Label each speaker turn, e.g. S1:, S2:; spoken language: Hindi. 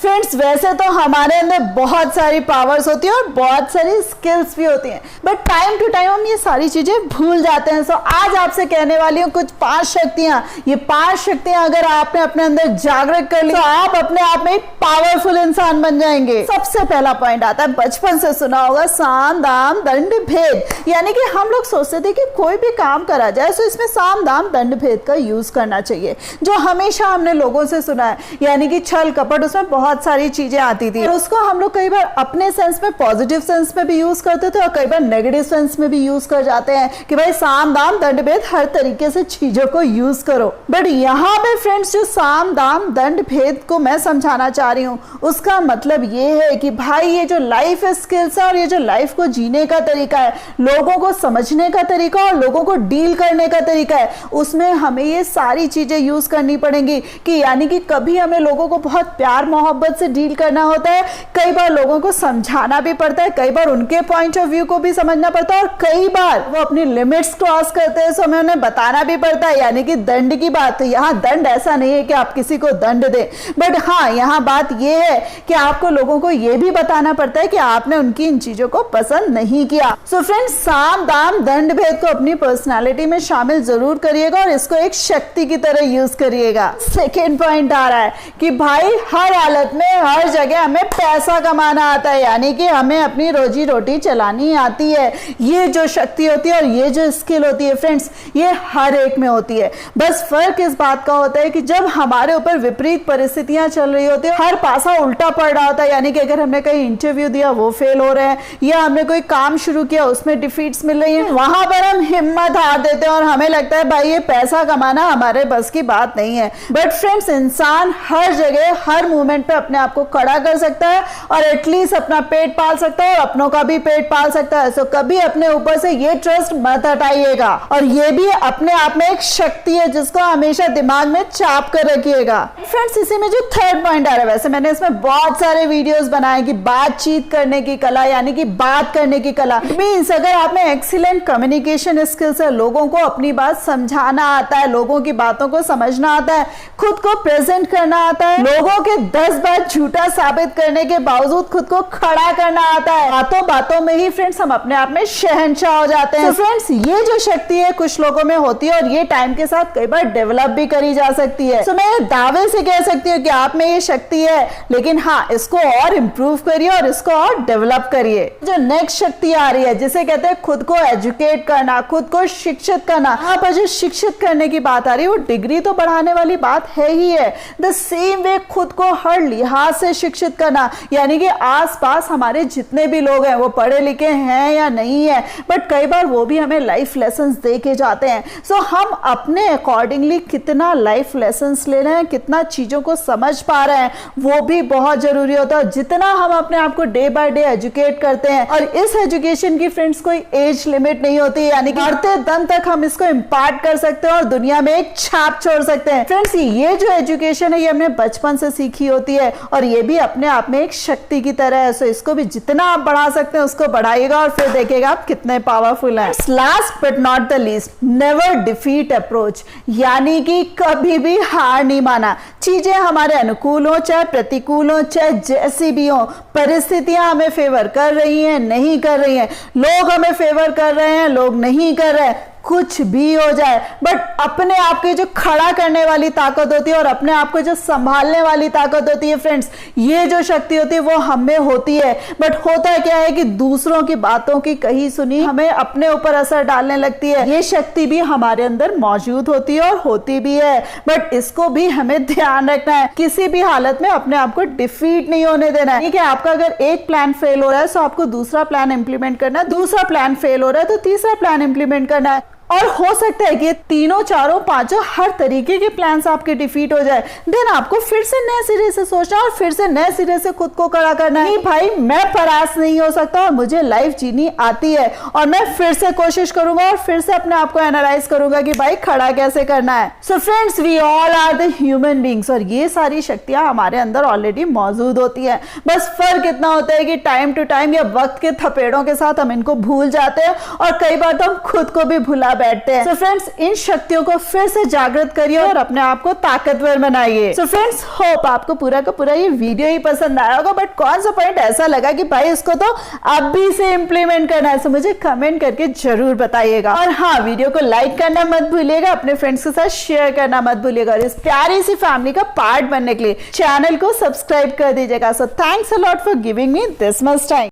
S1: फ्रेंड्स वैसे तो हमारे अंदर बहुत सारी पावर्स होती है और बहुत सारी स्किल्स भी होती हैं, बट टाइम टू टाइम हम ये सारी चीजें भूल जाते हैं। सो आज आपसे कहने वाली हूँ कुछ 5 शक्तियां। ये 5 शक्तियां अगर आपने अपने अंदर जागृत कर ली तो आप अपने आप में पावरफुल इंसान बन जाएंगे। सबसे पहला पॉइंट आता है, बचपन से सुना होगा, साम दाम दंड भेद। यानी कि हम लोग सोचते थे कि कोई भी काम करा जाए तो इसमें साम दाम दंड भेद का यूज करना चाहिए, जो हमेशा हमने लोगों से सुना है। यानी कि छल कपट, उसमें बहुत सारी चीजें आती थी और उसको हम लोग कई बार अपने सेंस में, पॉजिटिव सेंस में भी यूज करते थे और कई बार नेगेटिव सेंस में भी यूज कर जाते हैं कि भाई साम दाम दंड भेद, हर तरीके से चीजों को यूज करो। बट यहाँ पे फ्रेंड्स जो साम दाम दंड भेद को मैं समझाना चाह रही हूँ, उसका मतलब ये है कि भाई ये जो लाइफ स्किल्स है और ये जो लाइफ को जीने का तरीका है, लोगों को समझने का तरीका और लोगों को डील करने का तरीका है, उसमें हमें ये सारी चीजें यूज करनी पड़ेंगी। कि यानी कि कभी हमें लोगों को बहुत प्यार मोहब्बत से डील करना होता है, कई बार लोगों को समझाना भी पड़ता है, कई बार उनके पॉइंट ऑफ व्यू को भी समझना पड़ता है और कई बार वो अपनी लिमिट्स क्रॉस करते हैं, तो हमें उन्हें बताना भी पड़ता है। यानी कि दंड की बात, यहाँ दंड ऐसा नहीं है कि आप किसी को दंड दे, बट हाँ यहाँ बात यह है कि आपको लोगों को यह भी बताना पड़ता है कि आपने उनकी इन चीजों को पसंद नहीं किया। सो फ्रेंड्स, साम दाम दंड भेद को अपनी पर्सनालिटी में शामिल जरूर करिएगा और इसको एक शक्ति की तरह यूज करिएगा। सेकेंड पॉइंट आ रहा है कि भाई हर हालत में, हर जगह हमें पैसा कमाना आता है, यानी कि हमें अपनी रोजी रोटी चलानी आती है। ये जो शक्ति होती है और ये जो स्किल होती है फ्रेंड्स, ये हर एक में होती है। बस फर्क इस बात का होता है कि जब हमारे ऊपर विपरीत परिस्थितियां चल रही होती है, हर पासा उल्टा पड़ रहा होता है, यानी कि अगर हमने कहीं इंटरव्यू दिया वो फेल हो रहे हैं, या हमने कोई काम शुरू किया उसमें डिफीट्स मिल रही है, वहां पर हम हिम्मत हार देते हैं और हमें लगता है भाई ये पैसा कमाना हमारे बस की बात नहीं है। बट फ्रेंड्स, इंसान हर जगह, हर मोमेंट पे अपने आप को खड़ा कर सकता है और एटलीस्ट अपना पेट पाल सकता है और अपनों का भी पेट पाल सकता है। सो कभी अपने ऊपर से ये ट्रस्ट मत हटाइएगा और ये भी अपने आप में एक शक्ति है जिसको हमेशा दिमाग में चाप कर रखिएगा। फ्रेंड्स, इसी में जो थर्ड पॉइंट आ रहा है, वैसे मैंने इसमें बहुत सारे वीडियोस बनाए कि बातचीत करने की कला, यानी कि बात करने की कला मींस अगर आप में एक्सीलेंट कम्युनिकेशन स्किल्स है, लोगों को अपनी बात समझाना आता है, लोगों की बातों को समझना आता है, खुद को प्रेजेंट करना आता है, लोगों के 10 बात झूठा साबित करने के बावजूद खुद को खड़ा करना आता है, बातों बातों में ही फ्रेंड्स हम अपने आप में शहंशाह हो जाते हैं। फ्रेंड्स, ये जो शक्ति है कुछ लोगों में होती है और ये टाइम के साथ कई बार डेवलप भी करी जा सकती है। मैं दावे से कह सकती हूँ कि आप में ये शक्ति है, लेकिन हाँ इसको और इंप्रूव करिए और इसको और डेवलप करिए। जो नेक्स्ट शक्ति आ रही है जिसे कहते हैं खुद को एजुकेट करना, खुद को शिक्षित करना। यहाँ पर जो शिक्षित करने की बात आ रही है वो डिग्री तो बढ़ाने वाली बात है ही है, द सेम वे खुद को हर लिहाज से शिक्षित करना, यानी कि आसपास हमारे जितने भी लोग हैं वो पढ़े लिखे हैं या नहीं है, बट कई बार वो भी हमें लाइफ लेसन्स दे के जाते हैं। सो हम अपने अकॉर्डिंगली कितना लाइफ लेसन्स ले रहे हैं, कितना चीजों को समझ पा रहे हैं, वो भी बहुत जरूरी होता है। जितना हम अपने आप को डे बाय डे एजुकेट करते हैं, और इस एजुकेशन की फ्रेंड्स कोई एज लिमिट नहीं होती, यानी कि मरते दम तक हम इसको इम्पार्ट कर सकते हैं और दुनिया में एक छाप छोड़ सकते हैं। फ्रेंड्स, ये जो एजुकेशन है ये हमने बचपन से सीखी होती है और ये भी अपने आप में एक शक्ति की तरह है। सो इसको भी जितना आप बढ़ा सकते हैं उसको बढ़ाइएगा और फिर देखिएगा आप कितने पावरफुल हैं। Last but not the least, never defeat approach, यानी कि कभी भी हार नहीं माना। चीजें हमारे अनुकूल हो चाहे प्रतिकूल हो, चाहे जैसी भी हो, परिस्थितियां हमें फेवर कर रही हैं, नहीं कर रही हैं, लोग हमें फेवर कर रहे हैं, लोग नहीं कर रहे हैं, कुछ भी हो जाए, बट अपने आप की जो खड़ा करने वाली ताकत होती है और अपने आप को जो संभालने वाली ताकत होती है फ्रेंड्स, ये जो शक्ति होती है वो हमें होती है। बट होता क्या है कि दूसरों की बातों की कही सुनी हमें अपने ऊपर असर डालने लगती है। ये शक्ति भी हमारे अंदर मौजूद होती है और होती भी है, बट इसको भी हमें ध्यान रखना है, किसी भी हालत में अपने आप को डिफीट नहीं होने देना है। ठीक है, आपका अगर एक प्लान फेल हो रहा है तो आपको दूसरा प्लान इंप्लीमेंट करना है, दूसरा प्लान फेल हो रहा है तो तीसरा प्लान इंप्लीमेंट करना है। और हो सकता है कि तीनों, चारों, पांचों हर तरीके के प्लान्स आपके डिफीट हो जाए, देन आपको फिर से नए सिरे से सोचना और फिर से नए सिरे से खुद को खड़ा करना है। भाई मैं परास नहीं हो सकता और मुझे लाइफ जीनी आती है और मैं फिर से कोशिश करूंगा और फिर से अपने आप को एनालाइज करूंगा कि भाई खड़ा कैसे करना है। So friends, we all are the human beings और ये सारी शक्तियां हमारे अंदर ऑलरेडी मौजूद होती है। बस फर्क इतना होता है कि टाइम टू टाइम या वक्त के थपेड़ों के साथ हम इनको भूल जाते हैं और कई बार तो हम खुद को भी भुला बैठते हैं। सो फ्रेंड्स, इन शक्तियों को फिर से जागृत करिए और अपने आप को ताकतवर बनाइए। सो फ्रेंड्स, होप आपको पूरा का पूरा ये वीडियो ही पसंद आया होगा, बट कौन सा पॉइंट ऐसा लगा कि भाई इसको तो अभी से इंप्लीमेंट करना है, सो मुझे कमेंट करके जरूर बताइएगा। और हाँ, वीडियो को लाइक करना मत भूलिएगा, अपने फ्रेंड्स के साथ शेयर करना मत भूलिएगा और इस प्यारी सी फैमिली का पार्ट बनने के लिए चैनल को सब्सक्राइब कर दीजिएगा। So thanks a lot for giving me this much time.